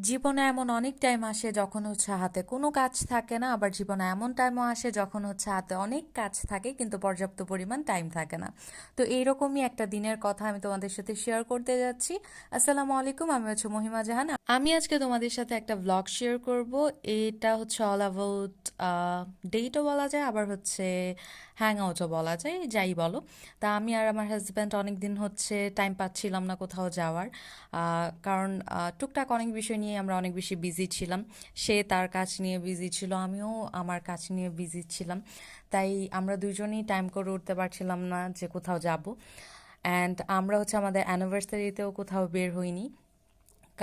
জীবনে এমন অনেক টাইম আসে যখন হাতে কোনো কাজ থাকে না, আবার জীবনে এমন টাইমও আসে যখন হাতে অনেক কাজ থাকে কিন্তু পর্যাপ্ত পরিমাণ টাইম থাকে না। তো এইরকমই একটা দিনের কথা আমি তোমাদের সাথে শেয়ার করতে যাচ্ছি। আসসালামু আলাইকুম, আমি মহিমা জাহান। আমি আজকে তোমাদের সাথে একটা ব্লগ শেয়ার করব। এটা অল অ্যাবাউট ডেটও বলা যায়, আবার হ্যাং আউটও বলা যায়, যাই বলো। তা আমি আর আমার হাজব্যান্ড অনেক দিন টাইম পাচ্ছিলাম না কোথাও যাওয়ার, কারণ টুকটাক অনেক বিষয় নিয়ে আমরা অনেক বেশি বিজি ছিলাম। সে তার কাজ নিয়ে বিজি ছিল, আমিও আমার কাজ নিয়ে বিজি ছিলাম। তাই আমরা দুজনেই টাইম করে উঠতে পারছিলাম না যে কোথাও যাব। অ্যান্ড আমরা আমাদের অ্যানিভার্সারিতেও কোথাও বের হইনি,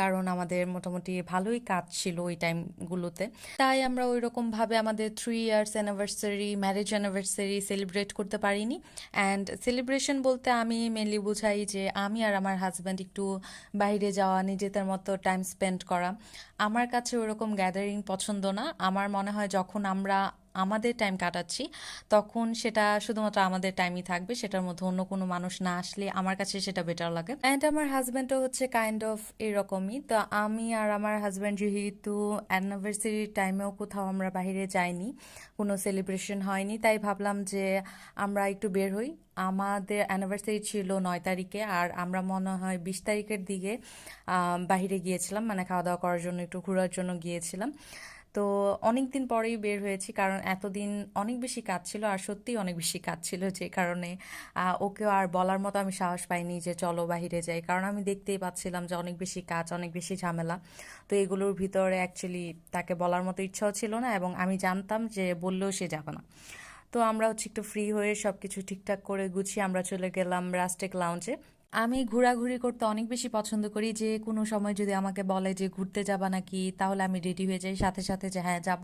কারণ আমাদের মোটামুটি ভালোই কাজ ছিল ওই টাইমগুলোতে। তাই আমরা ওই রকমভাবে আমাদের 3 years anniversary, marriage anniversary celebrate করতে পারিনি। অ্যান্ড সেলিব্রেশন বলতে আমি মেনলি বুঝাই যে আমি আর আমার হাজব্যান্ড একটু বাইরে যাওয়া, নিজেদের মতো টাইম স্পেন্ড করা। আমার কাছে ওরকম গ্যাদারিং পছন্দ না। আমার মনে হয় যখন আমরা আমাদের টাইম কাটাচ্ছি তখন সেটা শুধুমাত্র আমাদের টাইমই থাকবে, সেটার মধ্যে অন্য কোনো মানুষ না আসলে আমার কাছে সেটা বেটার লাগে। অ্যান্ড আমার হাজব্যান্ডও কাইন্ড অফ এরকমই। তো আমি আর আমার হাজব্যান্ড যেহেতু অ্যানিভার্সারির টাইমেও কোথাও আমরা বাইরে যাইনি, কোনো সেলিব্রেশন হয়নি, তাই ভাবলাম যে আমরা একটু বের হই। আমাদের অ্যানিভার্সারি ছিল 9 তারিখে, আর আমরা মনে হয় 20 তারিখের দিকে বাইরে গিয়েছিলাম, মানে খাওয়া দাওয়া করার জন্য, একটু ঘোরার জন্য গিয়েছিলাম। তো অনেক দিন পরেই বের হয়েছি, কারণ এতদিন অনেক বেশি কাজ ছিল, আর সত্যিই অনেক বেশি কাজ ছিল, যে কারণে ওকে আর বলার মতো আমি সাহস পাইনি যে চলো বাহিরে যাই, কারণ আমি দেখতেই পাচ্ছিলাম যে অনেক বেশি কাজ, অনেক বেশি ঝামেলা। তো এগুলোর ভিতরে অ্যাকচুয়ালি তাকে বলার মতো ইচ্ছাও ছিল না, এবং আমি জানতাম যে বললেও সে যাবে না। তো আমরা একটু ফ্রি হয়ে সব কিছু ঠিকঠাক করে গুছিয়ে আমরা চলে গেলাম রাস্টেক লাউঞ্জে। আমি ঘোরাঘুরি করতে অনেক বেশি পছন্দ করি, যে কোনো সময় যদি আমাকে বলে যে ঘুরতে যাবা নাকি, তাহলে আমি রেডি হয়ে যাই সাথে সাথে যে হ্যাঁ যাব।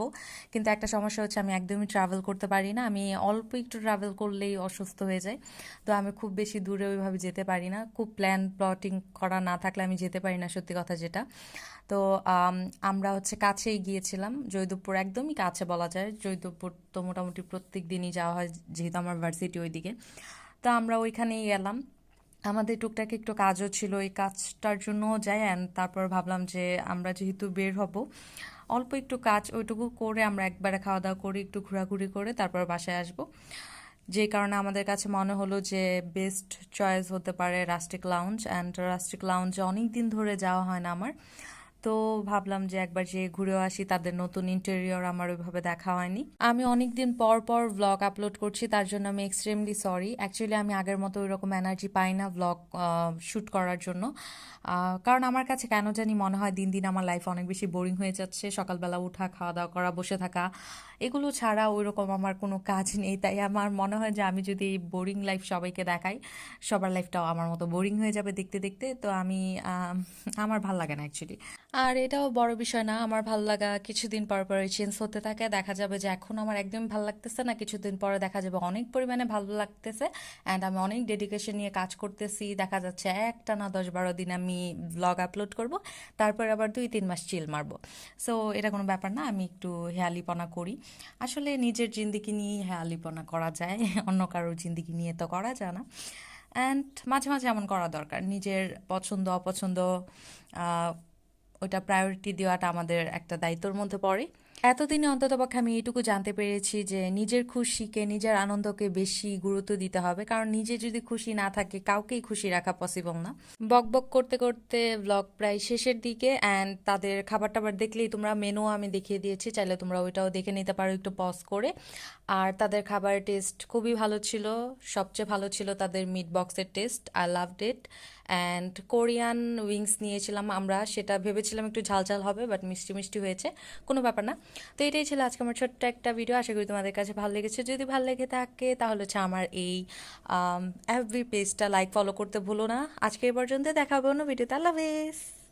কিন্তু একটা সমস্যা আমি একদমই ট্রাভেল করতে পারি না, আমি অল্প একটু ট্রাভেল করলেই অসুস্থ হয়ে যাই। তো আমি খুব বেশি দূরে ওইভাবে যেতে পারি না, খুব প্লটিং করা না থাকলে আমি যেতে পারি না, সত্যি কথা যেটা। তো আমরা কাছেই গিয়েছিলাম, জয়দেবপুর একদমই কাছে বলা যায়। জয়দেবপুর তো মোটামুটি প্রত্যেক দিনই যাওয়া হয়, যেহেতু আমার ভার্সিটি ওইদিকে। তো আমরা ওইখানেই গেলাম। আমাদের টুকটাক একটু কাজও ছিল, এই কাজটার জন্যও যাই। অ্যান্ড তারপর ভাবলাম যে আমরা যেহেতু বের হব, অল্প একটু কাজ ওইটুকু করে আমরা একবারে খাওয়া দাওয়া করে একটু ঘোরাঘুরি করে তারপর বাসায় আসব। যে কারণে আমাদের কাছে মনে হলো যে বেস্ট চয়েস হতে পারে রাস্টিক লাউঞ্জ। অ্যান্ড রাস্টিক লাউঞ্জে অনেক দিন ধরে যাওয়া হয় না আমার, তো ভাবলাম যে একবার যে ঘুরেও আসি। তাদের নতুন ইন্টেরিয়র আমার ওইভাবে দেখা হয়নি। আমি অনেক দিন পর পর ভ্লগ আপলোড করছি, তার জন্য আমি এক্সট্রিমলি সরি। অ্যাকচুয়ালি আমি আগের মতো ওইরকম এনার্জি পাই না ভ্লগ শ্যুট করার জন্য, কারণ আমার কাছে কেন জানি মনে হয় দিন দিন আমার লাইফ অনেক বেশি বোরিং হয়ে যাচ্ছে। সকালবেলা উঠা, খাওয়া দাওয়া করা, বসে থাকা, এগুলো ছাড়া ওইরকম আমার কোনো কাজ নেই। তাই আমার মনে হয় যে আমি যদি এই বোরিং লাইফ সবাইকে দেখাই, সবার লাইফটাও আমার মতো বোরিং হয়ে যাবে দেখতে দেখতে। তো আমি আমার ভাল লাগে না অ্যাকচুয়ালি। আর এটাও বড় বিষয় না, আমার ভাল লাগা কিছুদিন পর পর চেঞ্জ হতে থাকে। দেখা যাবে যে এখন আমার একদমই ভালো লাগতেছে না, কিছুদিন পরে দেখা যাবে অনেক পরিমাণে ভালো লাগতেছে। অ্যান্ড আমি অনেক ডেডিকেশন নিয়ে কাজ করতেছি, দেখা যাচ্ছে একটা না 10-12 দিন আমি ব্লগ আপলোড করব, তারপর আবার 2-3 মাস চিল মারবো। সো এটা কোনো ব্যাপার না, আমি একটু হেয়ালিপনা করি। আসলে নিজের জিন্দিগি নিয়ে হেয়ালিপনা করা যায়, অন্য কারোর জিন্দিগি নিয়ে তো করা যায় না। অ্যান্ড মাঝে মাঝে এমন করা দরকার, নিজের পছন্দ অপছন্দ ওটা প্রায়োরিটি দেওয়াটা আমাদের একটা দায়িত্বের মধ্যে পড়ে। এতদিনে অন্ততপক্ষে আমি এইটুকু জানতে পেরেছি যে নিজের খুশিকে, নিজের আনন্দকে বেশি গুরুত্ব দিতে হবে, কারণ নিজে যদি খুশি না থাকে কাউকেই খুশি রাখা পসিবল না। বক বক করতে করতে ব্লগ প্রায় শেষের দিকে। অ্যান্ড তাদের খাবার টাবার দেখলেই তোমরা, মেনু আমি দেখিয়ে দিয়েছি, চাইলে তোমরা ওইটাও দেখে নিতে পারো একটু পজ করে। আর তাদের খাবারের টেস্ট খুবই ভালো ছিল, সবচেয়ে ভালো ছিল তাদের মিট বক্সের taste, I loved it. And Korean wings নিয়েছিলাম আমরা, সেটা ভেবেছিলাম একটু ঝাল ঝাল হবে, বাট মিষ্টি মিষ্টি হয়েছে, কোনো ব্যাপার না। তো এটাই ছিল আজকে আমার ছোট্ট একটা ভিডিও, আশা করি তোমাদের কাছে ভালো লেগেছে। যদি ভালো লেগে থাকে তাহলে আমার এই এফবি পেজটা লাইক ফলো করতে ভুলো না। আজকে এই পর্যন্ত, দেখা হবে অন্য ভিডিওতে। আল্লাহ হাফেজ।